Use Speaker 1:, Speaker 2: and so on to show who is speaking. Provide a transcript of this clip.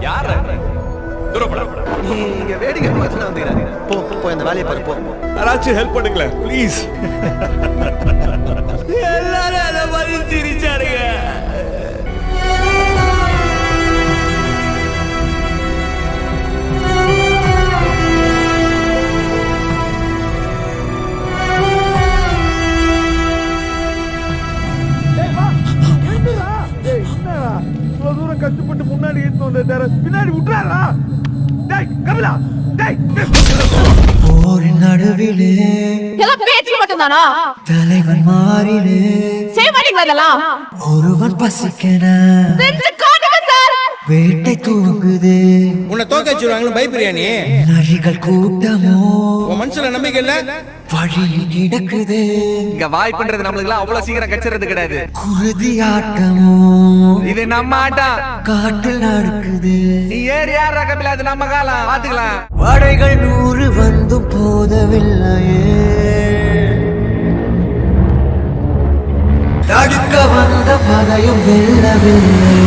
Speaker 1: யார
Speaker 2: நீங்க வேடிக்கை பார்த்து வந்துக்கிறாங்க. போ போ இந்த வேலையை பாரு போ.
Speaker 1: யாராச்சும் ஹெல்ப் பண்ணுங்களேன் ப்ளீஸ்.
Speaker 3: எல்லாரும் அதை மாதிரி சிரிச்சாருங்க.
Speaker 4: கஷ்டப்பட்டு முன்னாடி பின்னாடி விட்டுறாரா? கபிலா
Speaker 5: போரின் நடுவிலே
Speaker 6: எல்லாம் பேச்சு மட்டும்தானா?
Speaker 5: தலைவன் மாறிலே
Speaker 6: செய்ய மாட்டீங்களா இதெல்லாம்?
Speaker 5: ஒருவன் பசிக்கன
Speaker 6: செஞ்சு காட்டுங்க சார்.
Speaker 5: வேட்டை தூங்குது.
Speaker 7: உன்னை தோக்க வச்சிருவாங்களு பயப்படுறியா நீ?
Speaker 5: நரிகள் கூட்டமோ
Speaker 7: உன் மனசுல நம்பிக்கை இல்ல?
Speaker 5: வழியில் கிடக்குது.
Speaker 2: இங்க வாய் பண்றது நம்மளுக்கு எல்லாம் அவ்வளவு சீக்கிரம் கச்சிறது கிடையாது.
Speaker 5: குருதி ஆட்டமோ
Speaker 2: இது நம்ம ஆட்டம்.
Speaker 5: காட்டில் நடக்குது.
Speaker 2: நீ ஏறி யாரா கபிலா? அது நம்ம காலம் பாத்துக்கலாம்.
Speaker 5: வடைகள் 100 வந்தும் போதவில்லையே. தடுக்க வந்த பகையும் வெல்லவில்லை.